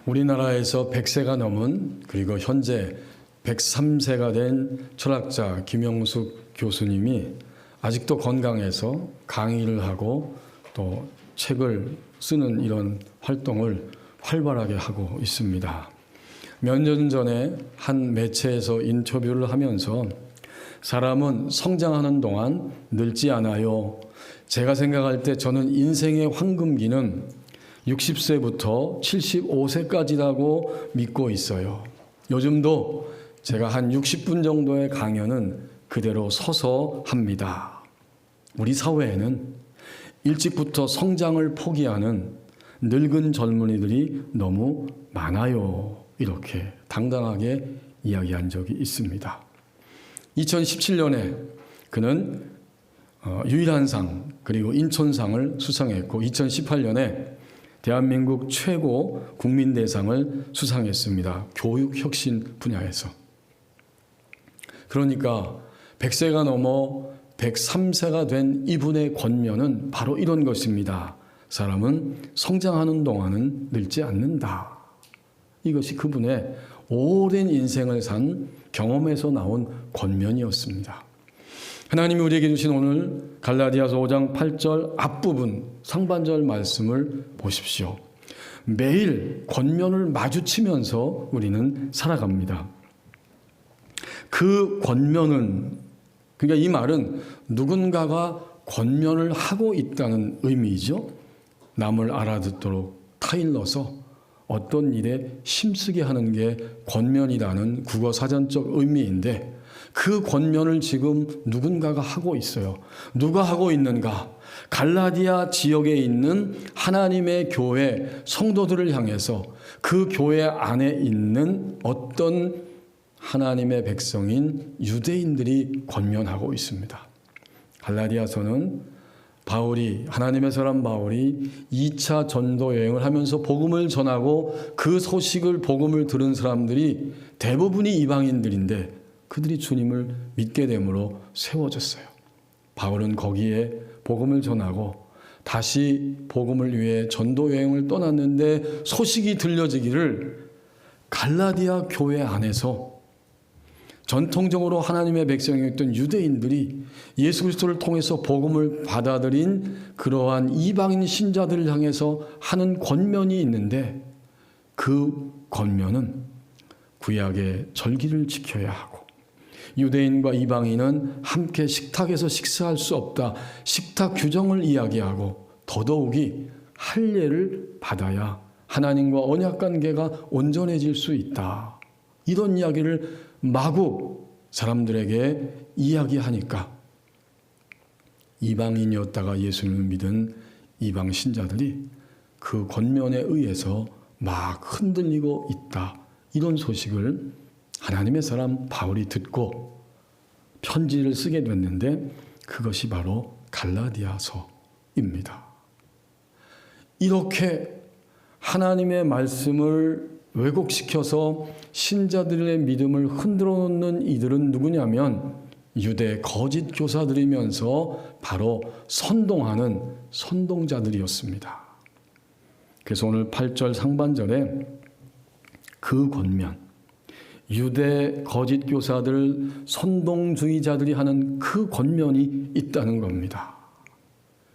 우리나라에서 100세가 넘은 그리고 현재 103세가 된 철학자 김영숙 교수님이 아직도 건강해서 강의를 하고 또 책을 쓰는 이런 활동을 활발하게 하고 있습니다. 몇 년 전에 한 매체에서 인터뷰를 하면서 사람은 성장하는 동안 늙지 않아요. 제가 생각할 때 저는 인생의 황금기는 60세부터 75세까지라고 믿고 있어요. 요즘도 제가 한 60분 정도의 강연은 그대로 서서 합니다. 우리 사회에는 일찍부터 성장을 포기하는 늙은 젊은이들이 너무 많아요. 이렇게 당당하게 이야기한 적이 있습니다. 2017년에 그는 유일한 상 그리고 인천상을 수상했고 2018년에 대한민국 최고 국민대상을 수상했습니다. 교육혁신 분야에서. 그러니까 100세가 넘어 103세가 된 이분의 권면은 바로 이런 것입니다. 사람은 성장하는 동안은 늙지 않는다. 이것이 그분의 오랜 인생을 산 경험에서 나온 권면이었습니다. 하나님이 우리에게 주신 오늘 갈라디아서 5장 8절 앞부분 상반절 말씀을 보십시오. 매일 권면을 마주치면서 우리는 살아갑니다. 그 권면은, 그러니까 이 말은 누군가가 권면을 하고 있다는 의미이죠. 남을 알아듣도록 타일러서 어떤 일에 힘쓰게 하는 게 권면이라는 국어 사전적 의미인데 그 권면을 지금 누군가가 하고 있어요. 누가 하고 있는가? 갈라디아 지역에 있는 하나님의 교회 성도들을 향해서 그 교회 안에 있는 어떤 하나님의 백성인 유대인들이 권면하고 있습니다. 갈라디아서는 바울이, 하나님의 사람 바울이 2차 전도 여행을 하면서 복음을 전하고 그 소식을 복음을 들은 사람들이 대부분이 이방인들인데 그들이 주님을 믿게 됨으로 세워졌어요. 바울은 거기에 복음을 전하고 다시 복음을 위해 전도 여행을 떠났는데 소식이 들려지기를 갈라디아 교회 안에서 전통적으로 하나님의 백성이었던 유대인들이 예수 그리스도를 통해서 복음을 받아들인 그러한 이방인 신자들을 향해서 하는 권면이 있는데 그 권면은 구약의 절기를 지켜야 하고 유대인과 이방인은 함께 식탁에서 식사할 수 없다. 식탁 규정을 이야기하고 더더욱이 할례를 받아야 하나님과 언약관계가 온전해질 수 있다. 이런 이야기를 마구 사람들에게 이야기하니까 이방인이었다가 예수님을 믿은 이방 신자들이 그 권면에 의해서 막 흔들리고 있다. 이런 소식을 하나님의 사람 바울이 듣고 편지를 쓰게 됐는데 그것이 바로 갈라디아서입니다. 이렇게 하나님의 말씀을 왜곡시켜서 신자들의 믿음을 흔들어 놓는 이들은 누구냐면 유대 거짓 교사들이면서 바로 선동하는 선동자들이었습니다. 그래서 오늘 8절 상반절에 그 권면, 유대 거짓 교사들 선동주의자들이 하는 그 권면이 있다는 겁니다.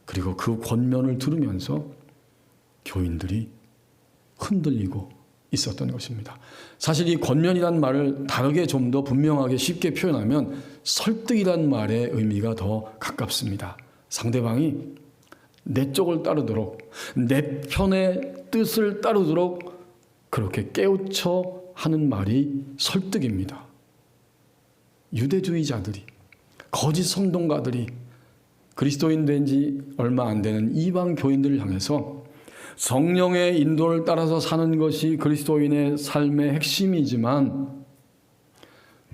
그리고 그 권면을 들으면서 교인들이 흔들리고 있었던 것입니다. 사실 이 권면이란 말을 다르게 좀 더 분명하게 쉽게 표현하면 설득이란 말의 의미가 더 가깝습니다. 상대방이 내 쪽을 따르도록 내 편의 뜻을 따르도록 그렇게 깨우쳐 하는 말이 설득입니다. 유대주의자들이 거짓 선동가들이 그리스도인 된 지 얼마 안 되는 이방 교인들을 향해서 성령의 인도를 따라서 사는 것이 그리스도인의 삶의 핵심이지만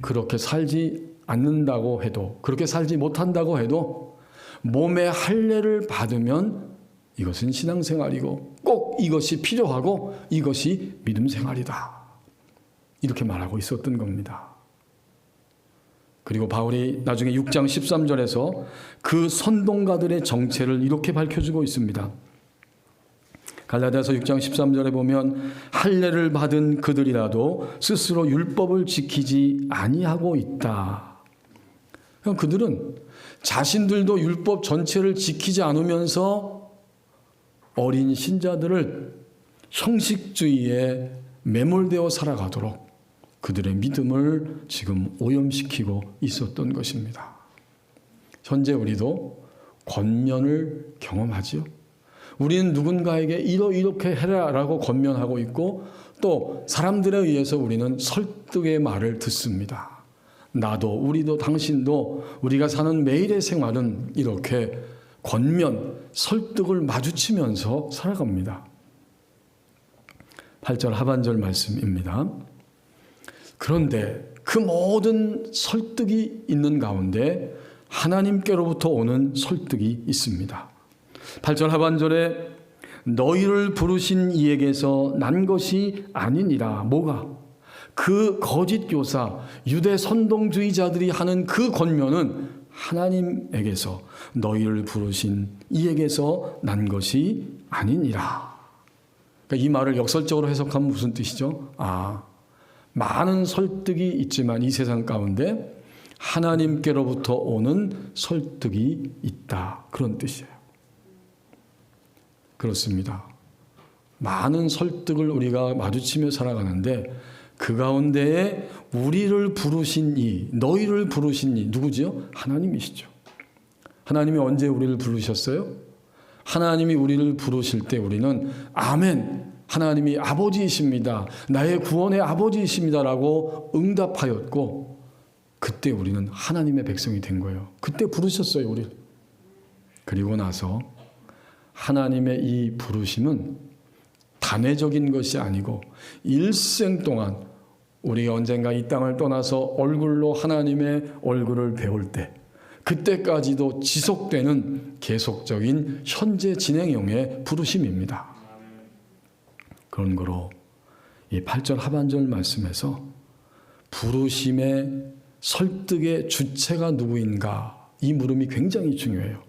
그렇게 살지 않는다고 해도 그렇게 살지 못한다고 해도 몸의 할례를 받으면 이것은 신앙생활이고 꼭 이것이 필요하고 이것이 믿음생활이다. 이렇게 말하고 있었던 겁니다. 그리고 바울이 나중에 6장 13절에서 그 선동가들의 정체를 이렇게 밝혀주고 있습니다. 갈라디아서 6장 13절에 보면 할례를 받은 그들이라도 스스로 율법을 지키지 아니하고 있다. 그들은 자신들도 율법 전체를 지키지 않으면서 어린 신자들을 형식주의에 매몰되어 살아가도록 그들의 믿음을 지금 오염시키고 있었던 것입니다. 현재 우리도 권면을 경험하지요. 우리는 누군가에게 이렇게 해라라고 권면하고 있고 또 사람들에 의해서 우리는 설득의 말을 듣습니다. 나도 우리도 당신도 우리가 사는 매일의 생활은 이렇게 권면, 설득을 마주치면서 살아갑니다. 8절 하반절 말씀입니다. 그런데 그 모든 설득이 있는 가운데 하나님께로부터 오는 설득이 있습니다. 8절 하반절에 너희를 부르신 이에게서 난 것이 아니니라. 뭐가? 그 거짓 교사 유대 선동주의자들이 하는 그 권면은 하나님에게서 너희를 부르신 이에게서 난 것이 아니니라. 그러니까 이 말을 역설적으로 해석하면 무슨 뜻이죠? 많은 설득이 있지만 이 세상 가운데 하나님께로부터 오는 설득이 있다. 그런 뜻이에요. 그렇습니다. 많은 설득을 우리가 마주치며 살아가는데 그 가운데에 우리를 부르신 이, 너희를 부르신 이 누구지요? 하나님이시죠. 하나님이 언제 우리를 부르셨어요? 하나님이 우리를 부르실 때 우리는 아멘, 하나님이 아버지이십니다. 나의 구원의 아버지이십니다라고 응답하였고 그때 우리는 하나님의 백성이 된 거예요. 그때 부르셨어요, 우리를. 그리고 나서 하나님의 이 부르심은 단회적인 것이 아니고 일생 동안 우리가 언젠가 이 땅을 떠나서 얼굴로 하나님의 얼굴을 배울 때 그때까지도 지속되는 계속적인 현재 진행형의 부르심입니다. 그런 거로 이 8절 하반절 말씀에서 부르심의 설득의 주체가 누구인가 이 물음이 굉장히 중요해요.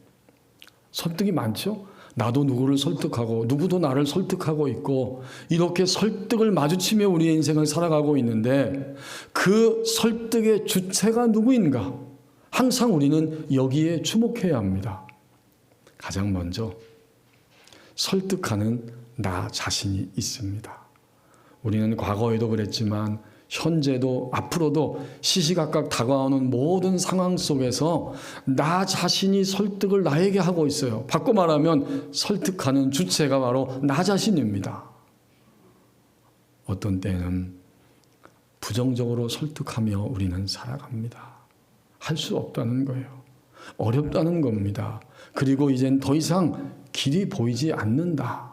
설득이 많죠? 나도 누구를 설득하고 누구도 나를 설득하고 있고 이렇게 설득을 마주치며 우리의 인생을 살아가고 있는데 그 설득의 주체가 누구인가? 항상 우리는 여기에 주목해야 합니다. 가장 먼저 설득하는 나 자신이 있습니다. 우리는 과거에도 그랬지만 현재도 앞으로도 시시각각 다가오는 모든 상황 속에서 나 자신이 설득을 나에게 하고 있어요. 바꿔 말하면 설득하는 주체가 바로 나 자신입니다. 어떤 때는 부정적으로 설득하며 우리는 살아갑니다. 할 수 없다는 거예요. 어렵다는 겁니다. 그리고 이젠 더 이상 길이 보이지 않는다.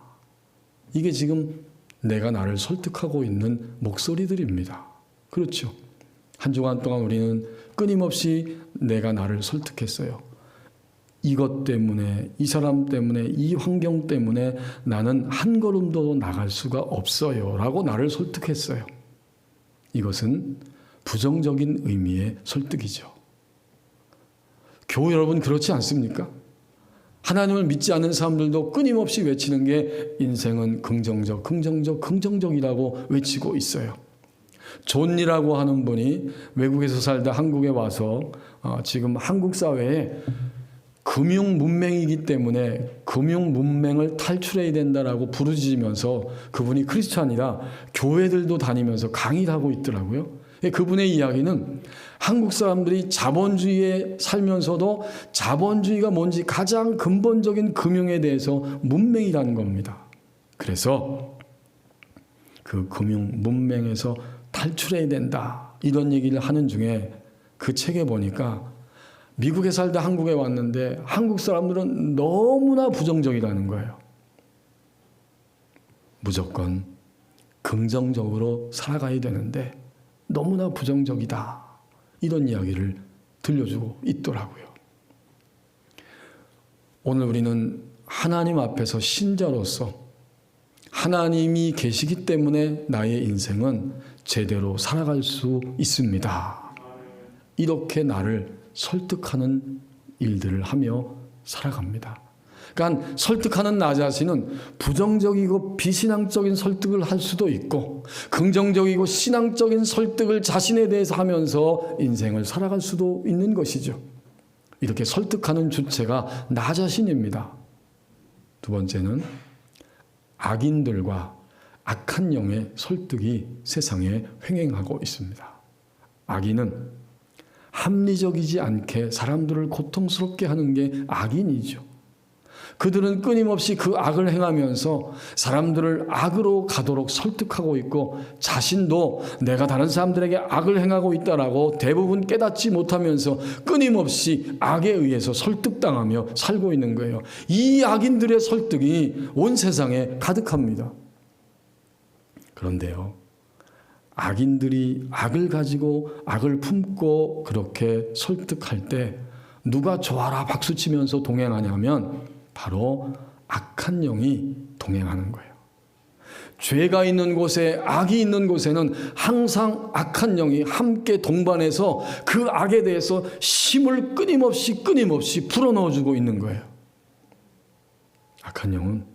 이게 지금 내가 나를 설득하고 있는 목소리들입니다. 그렇죠. 한 주간 동안 우리는 끊임없이 내가 나를 설득했어요. 이것 때문에, 이 사람 때문에, 이 환경 때문에 나는 한 걸음도 나갈 수가 없어요. 라고 나를 설득했어요. 이것은 부정적인 의미의 설득이죠. 교우 여러분 그렇지 않습니까? 하나님을 믿지 않는 사람들도 끊임없이 외치는 게 인생은 긍정적, 긍정적, 긍정적이라고 외치고 있어요. 존이라고 하는 분이 외국에서 살다 한국에 와서 지금 한국 사회에 금융 문맹이기 때문에 금융 문맹을 탈출해야 된다라고 부르짖으면서 그분이 크리스찬이라 교회들도 다니면서 강의를 하고 있더라고요. 그분의 이야기는 한국 사람들이 자본주의에 살면서도 자본주의가 뭔지 가장 근본적인 금융에 대해서 문맹이라는 겁니다. 그래서 그 금융 문맹에서 탈출해야 된다 이런 얘기를 하는 중에 그 책에 보니까 미국에 살다 한국에 왔는데 한국 사람들은 너무나 부정적이라는 거예요. 무조건 긍정적으로 살아가야 되는데 너무나 부정적이다. 이런 이야기를 들려주고 있더라고요. 오늘 우리는 하나님 앞에서 신자로서 하나님이 계시기 때문에 나의 인생은 제대로 살아갈 수 있습니다. 이렇게 나를 설득하는 일들을 하며 살아갑니다. 그러니까 설득하는 나 자신은 부정적이고 비신앙적인 설득을 할 수도 있고 긍정적이고 신앙적인 설득을 자신에 대해서 하면서 인생을 살아갈 수도 있는 것이죠. 이렇게 설득하는 주체가 나 자신입니다. 두 번째는 악인들과 악한 영의 설득이 세상에 횡행하고 있습니다. 악인은 합리적이지 않게 사람들을 고통스럽게 하는 게 악인이죠. 그들은 끊임없이 그 악을 행하면서 사람들을 악으로 가도록 설득하고 있고 자신도 내가 다른 사람들에게 악을 행하고 있다라고 대부분 깨닫지 못하면서 끊임없이 악에 의해서 설득당하며 살고 있는 거예요. 이 악인들의 설득이 온 세상에 가득합니다. 그런데요, 악인들이 악을 가지고 악을 품고 그렇게 설득할 때 누가 좋아라 박수치면서 동행하냐면 바로 악한 영이 동행하는 거예요. 죄가 있는 곳에 악이 있는 곳에는 항상 악한 영이 함께 동반해서 그 악에 대해서 힘을 끊임없이 불어넣어주고 있는 거예요. 악한 영은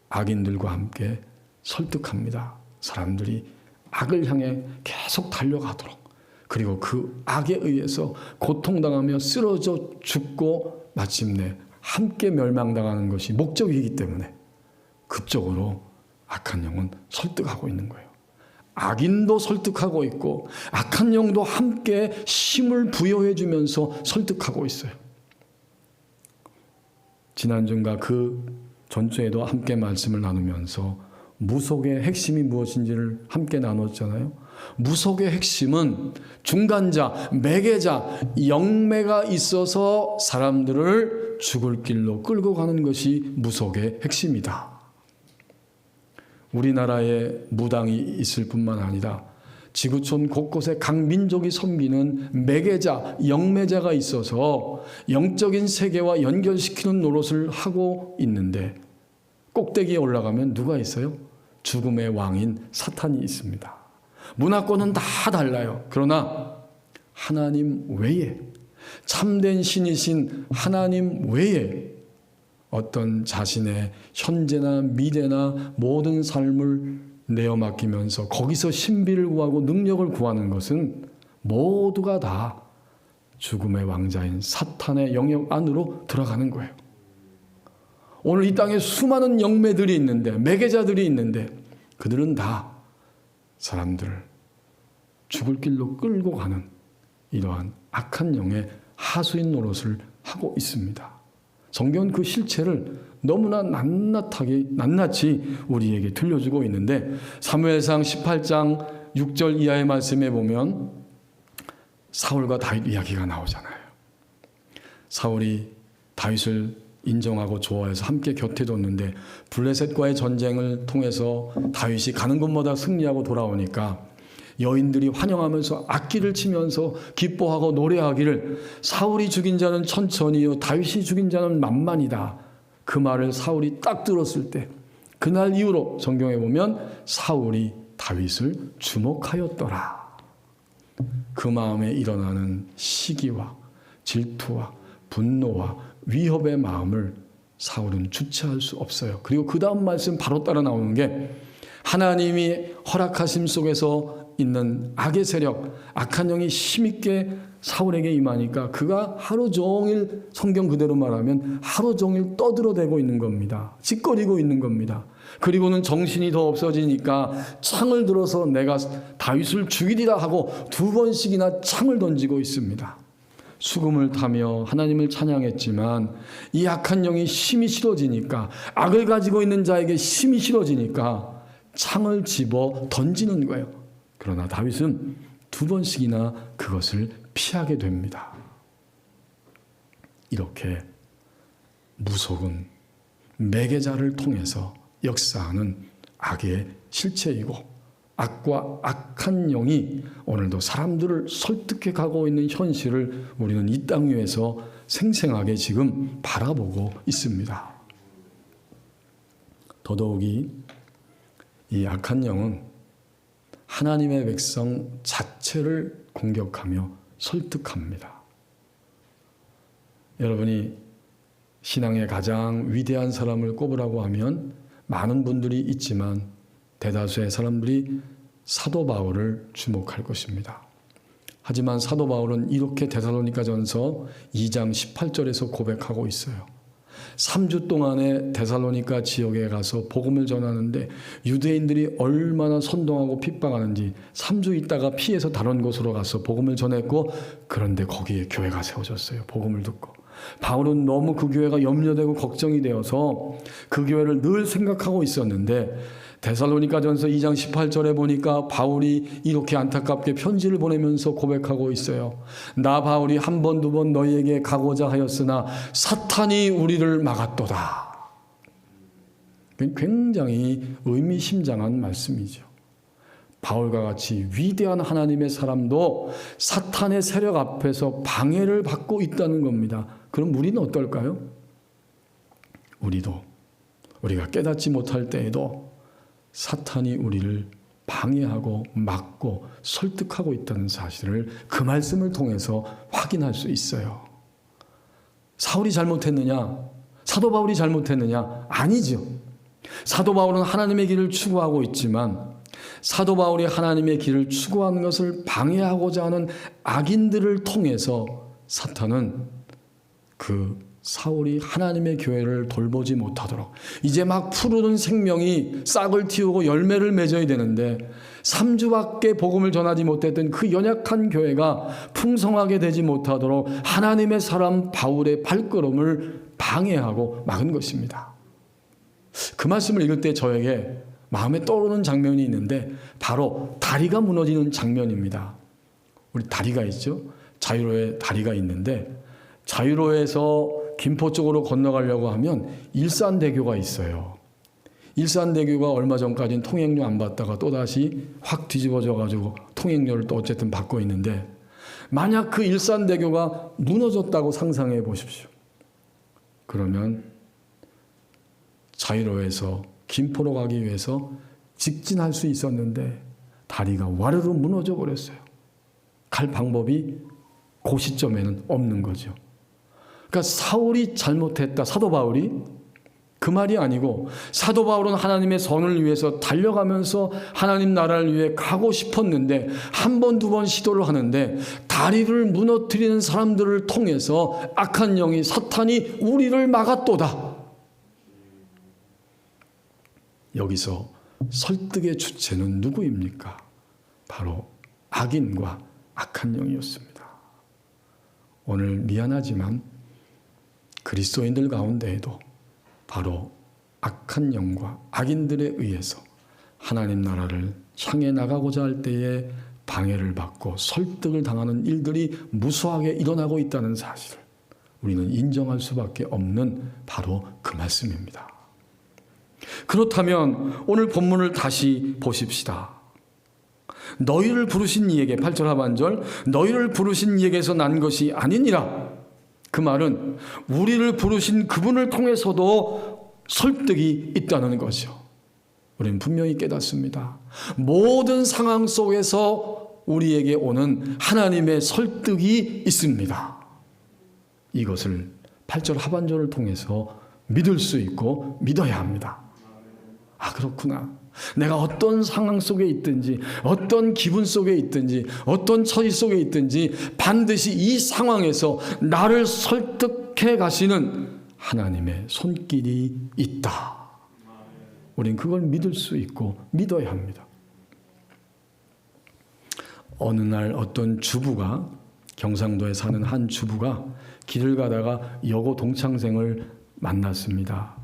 악인들과 함께 설득합니다. 사람들이 악을 향해 계속 달려가도록, 그리고 그 악에 의해서 고통당하며 쓰러져 죽고 마침내 함께 멸망당하는 것이 목적이기 때문에 급적으로 악한 영은 설득하고 있는 거예요. 악인도 설득하고 있고 악한 영도 함께 힘을 부여해 주면서 설득하고 있어요. 지난주인가 그 전주에도 함께 말씀을 나누면서 무속의 핵심이 무엇인지를 함께 나눴잖아요. 무속의 핵심은 중간자, 매개자, 영매가 있어서 사람들을 죽을 길로 끌고 가는 것이 무속의 핵심이다. 우리나라에 무당이 있을 뿐만 아니라 지구촌 곳곳에 각 민족이 섬기는 매개자, 영매자가 있어서 영적인 세계와 연결시키는 노릇을 하고 있는데 꼭대기에 올라가면 누가 있어요? 죽음의 왕인 사탄이 있습니다. 문화권은 다 달라요. 그러나 하나님 외에, 참된 신이신 하나님 외에 어떤 자신의 현재나 미래나 모든 삶을 내어 맡기면서 거기서 신비를 구하고 능력을 구하는 것은 모두가 다 죽음의 왕자인 사탄의 영역 안으로 들어가는 거예요. 오늘 이 땅에 수많은 영매들이 있는데, 매개자들이 있는데 그들은 다 사람들을 죽을 길로 끌고 가는 이러한 악한 영의 하수인 노릇을 하고 있습니다. 성경은 그 실체를 너무나 낱낱이 우리에게 들려주고 있는데 사무엘상 18장 6절 이하의 말씀에 보면 사울과 다윗 이야기가 나오잖아요. 사울이 다윗을 인정하고 좋아해서 함께 곁에 뒀는데 블레셋과의 전쟁을 통해서 다윗이 가는 곳마다 승리하고 돌아오니까 여인들이 환영하면서 악기를 치면서 기뻐하고 노래하기를 사울이 죽인 자는 천천히요 다윗이 죽인 자는 만만이다. 그 말을 사울이 딱 들었을 때 그날 이후로 성경에 보면 사울이 다윗을 주목하였더라. 그 마음에 일어나는 시기와 질투와 분노와 위협의 마음을 사울은 주체할 수 없어요. 그리고 그 다음 말씀 바로 따라 나오는 게 하나님이 허락하심 속에서 있는 악의 세력, 악한 영이 힘있게 사울에게 임하니까 그가 하루 종일, 성경 그대로 말하면 하루 종일 떠들어대고 있는 겁니다. 짓거리고 있는 겁니다. 그리고는 정신이 더 없어지니까 창을 들어서 내가 다윗을 죽이리라 하고 2번씩이나 창을 던지고 있습니다. 수금을 타며 하나님을 찬양했지만 이 악한 영이 힘이 실어지니까, 악을 가지고 있는 자에게 힘이 실어지니까 창을 집어 던지는 거예요. 그러나 다윗은 2번씩이나 그것을 피하게 됩니다. 이렇게 무속은 매개자를 통해서 역사하는 악의 실체이고 악과 악한 영이 오늘도 사람들을 설득해 가고 있는 현실을 우리는 이 땅 위에서 생생하게 지금 바라보고 있습니다. 더더욱이 이 악한 영은 하나님의 백성 자체를 공격하며 설득합니다. 여러분이 신앙의 가장 위대한 사람을 꼽으라고 하면 많은 분들이 있지만 대다수의 사람들이 사도 바울을 주목할 것입니다. 하지만 사도 바울은 이렇게 데살로니가전서 2장 18절에서 고백하고 있어요. 3주 동안에 데살로니가 지역에 가서 복음을 전하는데 유대인들이 얼마나 선동하고 핍박하는지 3주 있다가 피해서 다른 곳으로 가서 복음을 전했고, 그런데 거기에 교회가 세워졌어요. 복음을 듣고. 바울은 너무 그 교회가 염려되고 걱정이 되어서 그 교회를 늘 생각하고 있었는데 데살로니가전서 2장 18절에 보니까 바울이 이렇게 안타깝게 편지를 보내면서 고백하고 있어요. 나 바울이 한 번, 두 번 너희에게 가고자 하였으나 사탄이 우리를 막았도다. 굉장히 의미심장한 말씀이죠. 바울과 같이 위대한 하나님의 사람도 사탄의 세력 앞에서 방해를 받고 있다는 겁니다. 그럼 우리는 어떨까요? 우리가 깨닫지 못할 때에도 사탄이 우리를 방해하고 막고 설득하고 있다는 사실을 그 말씀을 통해서 확인할 수 있어요. 사울이 잘못했느냐? 사도 바울이 잘못했느냐? 아니죠. 사도 바울은 하나님의 길을 추구하고 있지만 사도 바울이 하나님의 길을 추구하는 것을 방해하고자 하는 악인들을 통해서 사탄은 그 사울이 하나님의 교회를 돌보지 못하도록, 이제 막 푸르른 생명이 싹을 틔우고 열매를 맺어야 되는데 3주밖에 복음을 전하지 못했던 그 연약한 교회가 풍성하게 되지 못하도록 하나님의 사람 바울의 발걸음을 방해하고 막은 것입니다. 그 말씀을 읽을 때 저에게 마음에 떠오르는 장면이 있는데 바로 다리가 무너지는 장면입니다. 우리 다리가 있죠. 자유로의 다리가 있는데 자유로에서 김포 쪽으로 건너가려고 하면 일산대교가 있어요. 일산대교가 얼마 전까지는 통행료 안 받다가 또다시 확 뒤집어져 가지고 통행료를 또 어쨌든 받고 있는데, 만약 그 일산대교가 무너졌다고 상상해 보십시오. 그러면 자유로에서 김포로 가기 위해서 직진할 수 있었는데 다리가 와르르 무너져 버렸어요. 갈 방법이 그 시점에는 없는 거죠. 그러니까 사울이 잘못했다, 사도 바울이? 그 말이 아니고 사도 바울은 하나님의 선을 위해서 달려가면서 하나님 나라를 위해 가고 싶었는데 한 번, 두 번 시도를 하는데 다리를 무너뜨리는 사람들을 통해서 악한 영이 사탄이 우리를 막았도다. 여기서 설득의 주체는 누구입니까? 바로 악인과 악한 영이었습니다. 오늘 미안하지만 그리스도인들 가운데에도 바로 악한 영과 악인들에 의해서 하나님 나라를 향해 나가고자 할 때에 방해를 받고 설득을 당하는 일들이 무수하게 일어나고 있다는 사실을 우리는 인정할 수밖에 없는 바로 그 말씀입니다. 그렇다면 오늘 본문을 다시 보십시다. 너희를 부르신 이에게, 8절 하반절, 너희를 부르신 이에게서 난 것이 아니니라. 그 말은 우리를 부르신 그분을 통해서도 설득이 있다는 거죠. 우리는 분명히 깨닫습니다. 모든 상황 속에서 우리에게 오는 하나님의 설득이 있습니다. 이것을 8절 하반절을 통해서 믿을 수 있고 믿어야 합니다. 아, 그렇구나. 내가 어떤 상황 속에 있든지, 어떤 기분 속에 있든지, 어떤 처지 속에 있든지 반드시 이 상황에서 나를 설득해 가시는 하나님의 손길이 있다. 우린 그걸 믿을 수 있고 믿어야 합니다. 어느 날 어떤 주부가, 경상도에 사는 한 주부가 길을 가다가 여고 동창생을 만났습니다.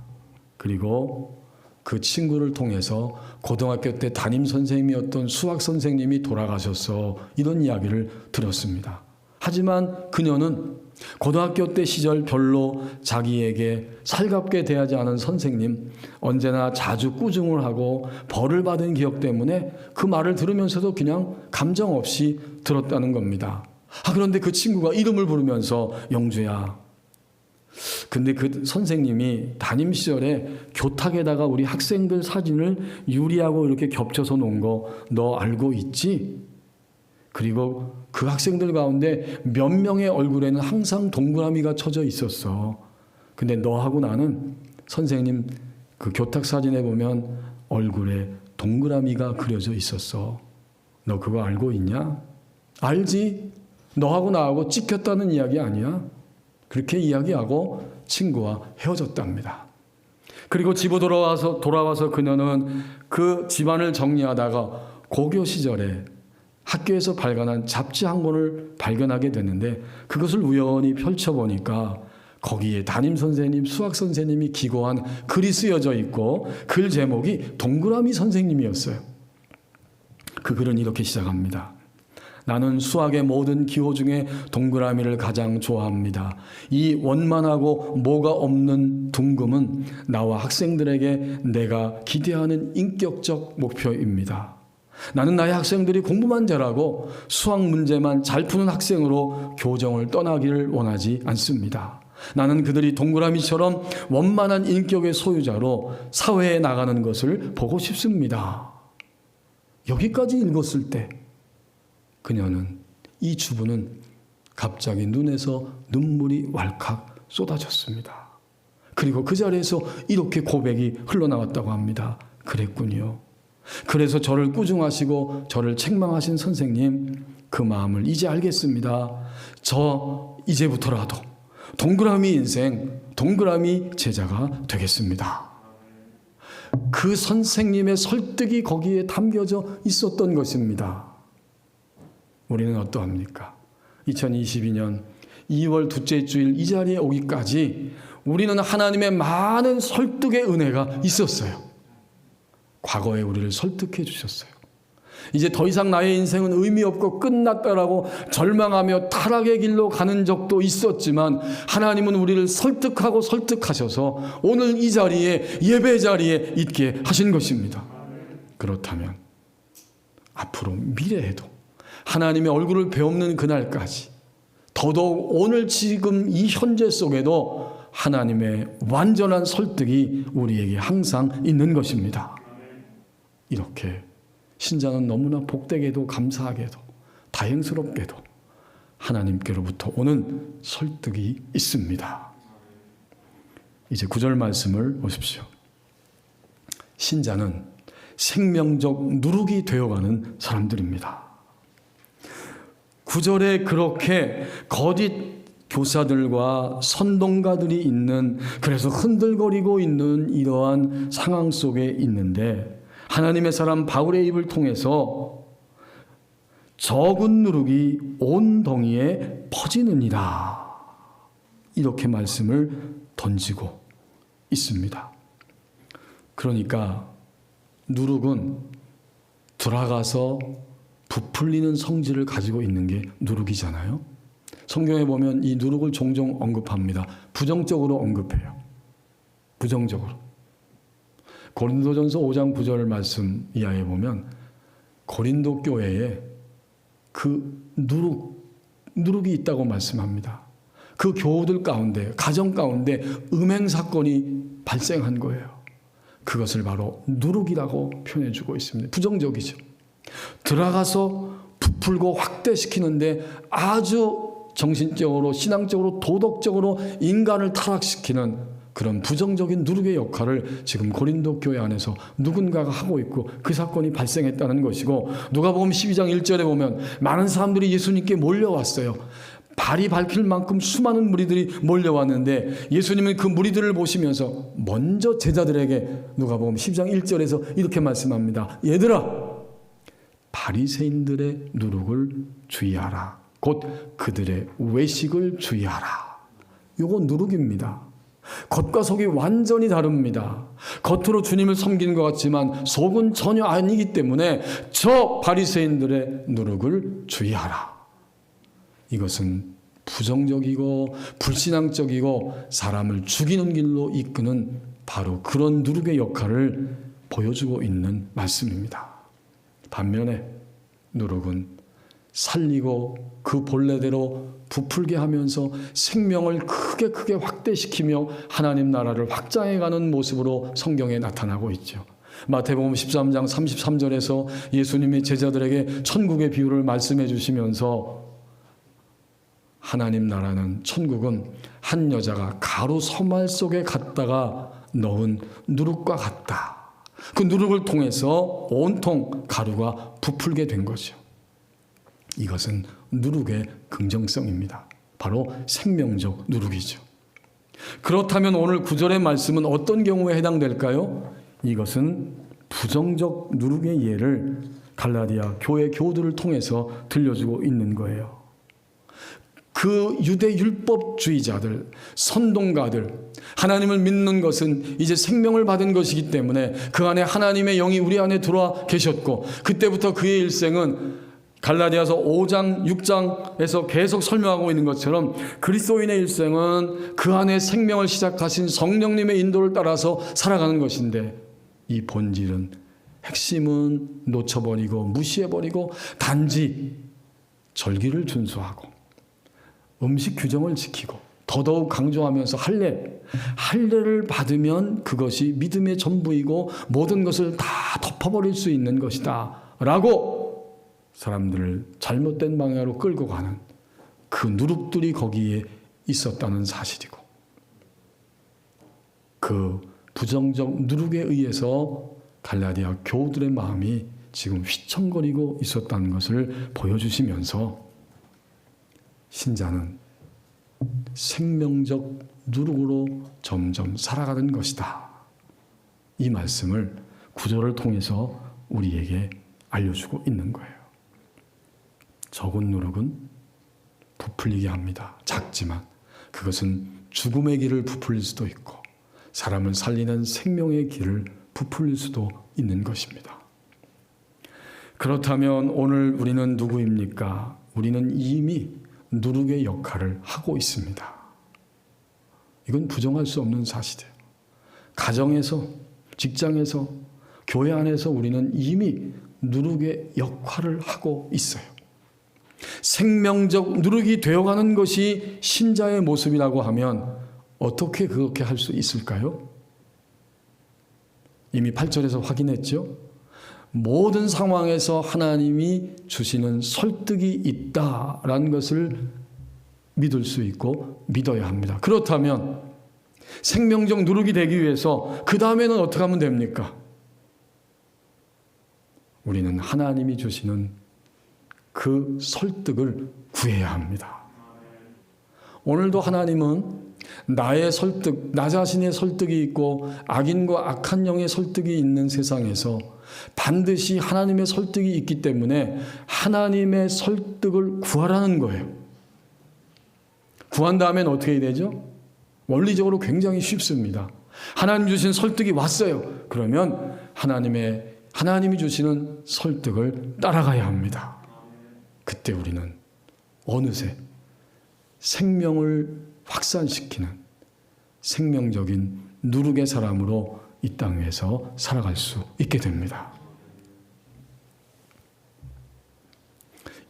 그리고 그 친구를 통해서 고등학교 때 담임 선생님이었던 수학 선생님이 돌아가셔서 이런 이야기를 들었습니다. 하지만 그녀는 고등학교 때 시절 별로 자기에게 살갑게 대하지 않은 선생님, 언제나 자주 꾸중을 하고 벌을 받은 기억 때문에 그 말을 들으면서도 그냥 감정 없이 들었다는 겁니다. 그런데 그 친구가 이름을 부르면서 영주야, 근데 그 선생님이 담임 시절에 교탁에다가 우리 학생들 사진을 유리하고 이렇게 겹쳐서 놓은 거 너 알고 있지? 그리고 그 학생들 가운데 몇 명의 얼굴에는 항상 동그라미가 쳐져 있었어. 근데 너하고 나는 선생님 그 교탁 사진에 보면 얼굴에 동그라미가 그려져 있었어. 너 그거 알고 있냐? 알지? 너하고 나하고 찍혔다는 이야기 아니야? 그렇게 이야기하고 친구와 헤어졌답니다. 그리고 집으로 돌아와서 그녀는 그 집안을 정리하다가 고교 시절에 학교에서 발간한 잡지 한 권을 발견하게 됐는데 그것을 우연히 펼쳐보니까 거기에 담임선생님, 수학선생님이 기고한 글이 쓰여져 있고 글 제목이 동그라미 선생님이었어요. 그 글은 이렇게 시작합니다. 나는 수학의 모든 기호 중에 동그라미를 가장 좋아합니다. 이 원만하고 뭐가 없는 둥금은 나와 학생들에게 내가 기대하는 인격적 목표입니다. 나는 나의 학생들이 공부만 잘하고 수학 문제만 잘 푸는 학생으로 교정을 떠나기를 원하지 않습니다. 나는 그들이 동그라미처럼 원만한 인격의 소유자로 사회에 나가는 것을 보고 싶습니다. 여기까지 읽었을 때 그녀는, 이 주부는 갑자기 눈에서 눈물이 왈칵 쏟아졌습니다. 그리고 그 자리에서 이렇게 고백이 흘러나왔다고 합니다. 그랬군요. 그래서 저를 꾸중하시고 저를 책망하신 선생님, 그 마음을 이제 알겠습니다. 저 이제부터라도 동그라미 인생, 동그라미 제자가 되겠습니다. 그 선생님의 설득이 거기에 담겨져 있었던 것입니다. 우리는 어떠합니까? 2022년 2월 둘째 주일 이 자리에 오기까지 우리는 하나님의 많은 설득의 은혜가 있었어요. 과거에 우리를 설득해 주셨어요. 이제 더 이상 나의 인생은 의미 없고 끝났다라고 절망하며 타락의 길로 가는 적도 있었지만 하나님은 우리를 설득하고 설득하셔서 오늘 이 자리에, 예배 자리에 있게 하신 것입니다. 그렇다면 앞으로 미래에도 하나님의 얼굴을 배우는 그날까지 더더욱 오늘 지금 이 현재 속에도 하나님의 완전한 설득이 우리에게 항상 있는 것입니다. 이렇게 신자는 너무나 복되게도 감사하게도 다행스럽게도 하나님께로부터 오는 설득이 있습니다. 이제 9절 말씀을 보십시오. 신자는 생명적 누룩이 되어가는 사람들입니다. 9절에 그렇게 거짓 교사들과 선동가들이 있는, 그래서 흔들거리고 있는 이러한 상황 속에 있는데 하나님의 사람 바울의 입을 통해서 적은 누룩이 온 덩이에 퍼지느니라, 이렇게 말씀을 던지고 있습니다. 그러니까 누룩은 들어가서 부풀리는 성질을 가지고 있는 게 누룩이잖아요. 성경에 보면 이 누룩을 종종 언급합니다. 부정적으로 언급해요. 부정적으로. 고린도전서 5장 9절 말씀 이하에 보면 고린도 교회에 그 누룩이 있다고 말씀합니다. 그 교우들 가운데, 가정 가운데 음행 사건이 발생한 거예요. 그것을 바로 누룩이라고 표현해주고 있습니다. 부정적이죠. 들어가서 부풀고 확대시키는데 아주 정신적으로, 신앙적으로, 도덕적으로 인간을 타락시키는 그런 부정적인 누룩의 역할을 지금 고린도 교회 안에서 누군가가 하고 있고 그 사건이 발생했다는 것이고, 누가복음 12장 1절에 보면 많은 사람들이 예수님께 몰려왔어요. 발이 밟힐 만큼 수많은 무리들이 몰려왔는데 예수님은 그 무리들을 보시면서 먼저 제자들에게 누가복음 12장 1절에서 이렇게 말씀합니다. 얘들아, 바리새인들의 누룩을 주의하라. 곧 그들의 외식을 주의하라. 요거 누룩입니다. 겉과 속이 완전히 다릅니다. 겉으로 주님을 섬기는 것 같지만 속은 전혀 아니기 때문에 저 바리새인들의 누룩을 주의하라. 이것은 부정적이고 불신앙적이고 사람을 죽이는 길로 이끄는 바로 그런 누룩의 역할을 보여주고 있는 말씀입니다. 반면에 누룩은 살리고 그 본래대로 부풀게 하면서 생명을 크게 확대시키며 하나님 나라를 확장해가는 모습으로 성경에 나타나고 있죠. 마태복음 13장 33절에서 예수님이 제자들에게 천국의 비유를 말씀해 주시면서 하나님 나라는 천국은 한 여자가 가루 서말 속에 갖다가 넣은 누룩과 같다. 그 누룩을 통해서 온통 가루가 부풀게 된 거죠. 이것은 누룩의 긍정성입니다. 바로 생명적 누룩이죠. 그렇다면 오늘 9절의 말씀은 어떤 경우에 해당될까요? 이것은 부정적 누룩의 예를 갈라디아 교회 교우들을 통해서 들려주고 있는 거예요. 그 유대 율법주의자들, 선동가들, 하나님을 믿는 것은 이제 생명을 받은 것이기 때문에 그 안에 하나님의 영이 우리 안에 들어와 계셨고, 그때부터 그의 일생은 갈라디아서 5장, 6장에서 계속 설명하고 있는 것처럼 그리스도인의 일생은 그 안에 생명을 시작하신 성령님의 인도를 따라서 살아가는 것인데, 이 본질은, 핵심은 놓쳐버리고 무시해버리고 단지 절기를 준수하고 음식 규정을 지키고 더더욱 강조하면서 할례를 받으면 그것이 믿음의 전부이고 모든 것을 다 덮어버릴 수 있는 것이다 라고 사람들을 잘못된 방향으로 끌고 가는 그 누룩들이 거기에 있었다는 사실이고, 그 부정적 누룩에 의해서 갈라디아 교우들의 마음이 지금 휘청거리고 있었다는 것을 보여주시면서 신자는 생명적 누룩으로 점점 살아가는 것이다. 이 말씀을 구절을 통해서 우리에게 알려주고 있는 거예요. 적은 누룩은 부풀리게 합니다. 작지만 그것은 죽음의 길을 부풀릴 수도 있고 사람을 살리는 생명의 길을 부풀릴 수도 있는 것입니다. 그렇다면 오늘 우리는 누구입니까? 우리는 이미 누룩의 역할을 하고 있습니다. 이건 부정할 수 없는 사실이에요. 가정에서, 직장에서, 교회 안에서 우리는 이미 누룩의 역할을 하고 있어요. 생명적 누룩이 되어가는 것이 신자의 모습이라고 하면 어떻게 그렇게 할 수 있을까요? 이미 8절에서 확인했죠. 모든 상황에서 하나님이 주시는 설득이 있다라는 것을 믿을 수 있고 믿어야 합니다. 그렇다면 생명적 누룩이 되기 위해서 그 다음에는 어떻게 하면 됩니까? 우리는 하나님이 주시는 그 설득을 구해야 합니다. 오늘도 하나님은 나의 설득, 나 자신의 설득이 있고 악인과 악한 영의 설득이 있는 세상에서 반드시 하나님의 설득이 있기 때문에 하나님의 설득을 구하라는 거예요. 구한 다음엔 어떻게 해야 되죠? 원리적으로 굉장히 쉽습니다. 하나님 주신 설득이 왔어요. 그러면 하나님이 주시는 설득을 따라가야 합니다. 그때 우리는 어느새 생명을 확산시키는 생명적인 누룩의 사람으로 이 땅 위에서 살아갈 수 있게 됩니다.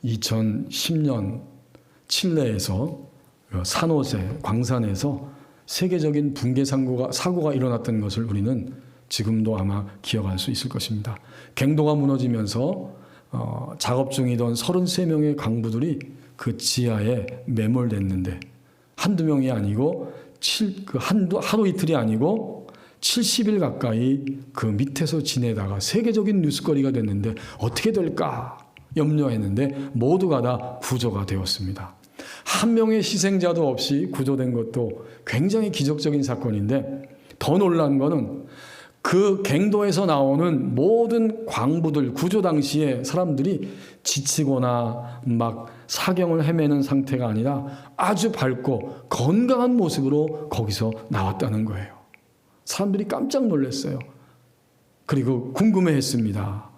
2010년 칠레에서 산호세 광산에서 세계적인 붕괴 사고가 일어났던 것을 우리는 지금도 아마 기억할 수 있을 것입니다. 갱도가 무너지면서 작업 중이던 33명의 강부들이 그 지하에 매몰됐는데 한두 명이 아니고 하루 이틀이 아니고 70일 가까이 그 밑에서 지내다가 세계적인 뉴스거리가 됐는데 어떻게 될까 염려했는데 모두가 다 구조가 되었습니다. 한 명의 희생자도 없이 구조된 것도 굉장히 기적적인 사건인데, 더 놀란 거는 그 갱도에서 나오는 모든 광부들, 구조 당시에 사람들이 지치거나 막 사경을 헤매는 상태가 아니라 아주 밝고 건강한 모습으로 거기서 나왔다는 거예요. 사람들이 깜짝 놀랐어요. 그리고 궁금해했습니다.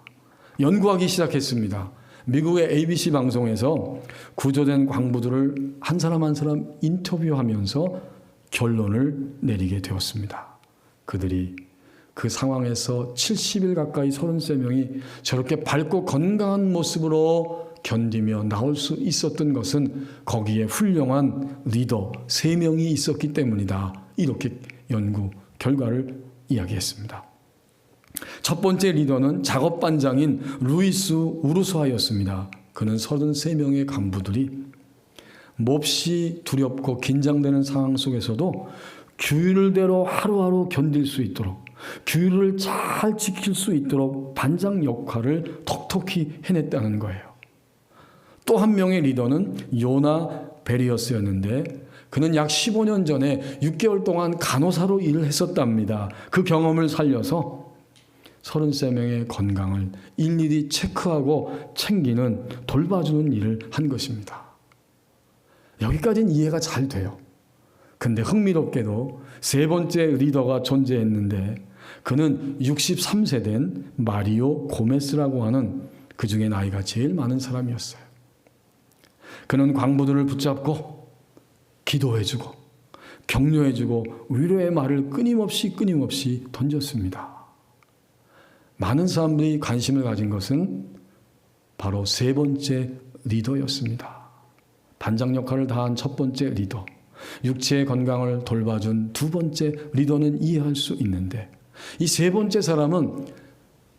연구하기 시작했습니다. 미국의 ABC 방송에서 구조된 광부들을 한 사람 한 사람 인터뷰하면서 결론을 내리게 되었습니다. 그들이 그 상황에서 70일 가까이 33명이 저렇게 밝고 건강한 모습으로 견디며 나올 수 있었던 것은 거기에 훌륭한 리더 3명이 있었기 때문이다. 이렇게 연구 결과를 이야기했습니다. 첫 번째 리더는 작업반장인 루이스 우르스하였습니다. 그는 33명의 간부들이 몹시 두렵고 긴장되는 상황 속에서도 규율대로 하루하루 견딜 수 있도록, 규율을 잘 지킬 수 있도록 반장 역할을 톡톡히 해냈다는 거예요. 또 한 명의 리더는 요나 베리어스였는데 그는 약 15년 전에 6개월 동안 간호사로 일을 했었답니다. 그 경험을 살려서 33명의 건강을 일일이 체크하고 챙기는, 돌봐주는 일을 한 것입니다. 여기까지는 이해가 잘 돼요. 근데 흥미롭게도 세 번째 리더가 존재했는데 그는 63세 된 마리오 고메스라고 하는 그 중에 나이가 제일 많은 사람이었어요. 그는 광부들을 붙잡고 기도해주고 격려해주고 위로의 말을 끊임없이 던졌습니다. 많은 사람들이 관심을 가진 것은 바로 세 번째 리더였습니다. 반장 역할을 다한 첫 번째 리더, 육체의 건강을 돌봐준 두 번째 리더는 이해할 수 있는데 이 세 번째 사람은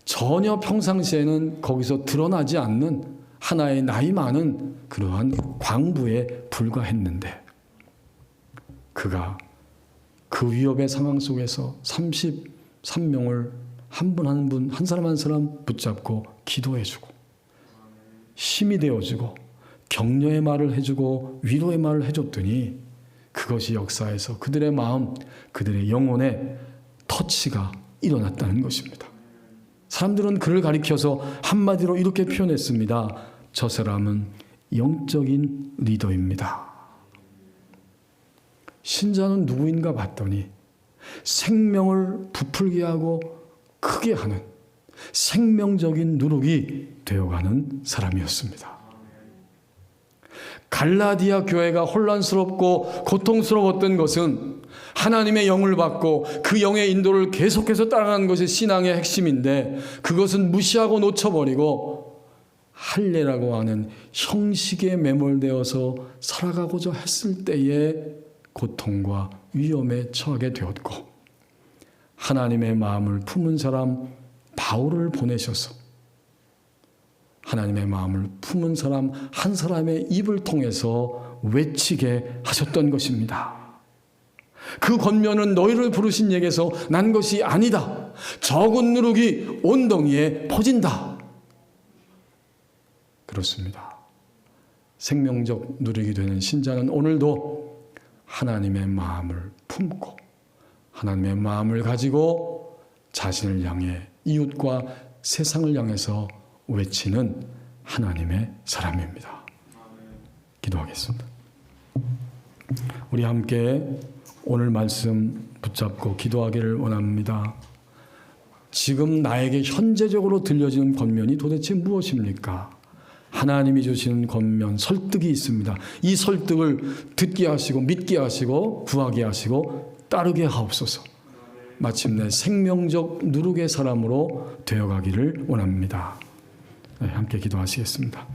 전혀 평상시에는 거기서 드러나지 않는 하나의 나이 많은 그러한 광부에 불과했는데 그가 그 위협의 상황 속에서 33명을 한 분 한 사람 붙잡고 기도해주고 힘이 되어주고 격려의 말을 해주고 위로의 말을 해줬더니 그것이 역사에서 그들의 마음, 그들의 영혼에 터치가 일어났다는 것입니다. 사람들은 그를 가리켜서 한마디로 이렇게 표현했습니다. 저 사람은 영적인 리더입니다. 신자는 누구인가 봤더니 생명을 부풀게 하고 크게 하는 생명적인 누룩이 되어가는 사람이었습니다. 갈라디아 교회가 혼란스럽고 고통스러웠던 것은 하나님의 영을 받고 그 영의 인도를 계속해서 따라가는 것이 신앙의 핵심인데 그것은 무시하고 놓쳐버리고 할례라고 하는 형식에 매몰되어서 살아가고자 했을 때에 고통과 위험에 처하게 되었고 하나님의 마음을 품은 사람 바울을 보내셔서 하나님의 마음을 품은 사람 한 사람의 입을 통해서 외치게 하셨던 것입니다. 그 권면은 너희를 부르신 에게서 난 것이 아니다. 적은 누룩이 온덩이에 퍼진다. 그렇습니다. 생명적 누룩이 되는 신자는 오늘도 하나님의 마음을 품고 하나님의 마음을 가지고 자신을 향해 이웃과 세상을 향해서 외치는 하나님의 사람입니다. 기도하겠습니다. 우리 함께 오늘 말씀 붙잡고 기도하기를 원합니다. 지금 나에게 현재적으로 들려지는 권면이 도대체 무엇입니까? 하나님이 주시는 권면, 설득이 있습니다. 이 설득을 듣게 하시고 믿게 하시고 구하게 하시고 따르게 하옵소서. 마침내 생명적 누룩의 사람으로 되어가기를 원합니다. 네, 함께 기도하시겠습니다.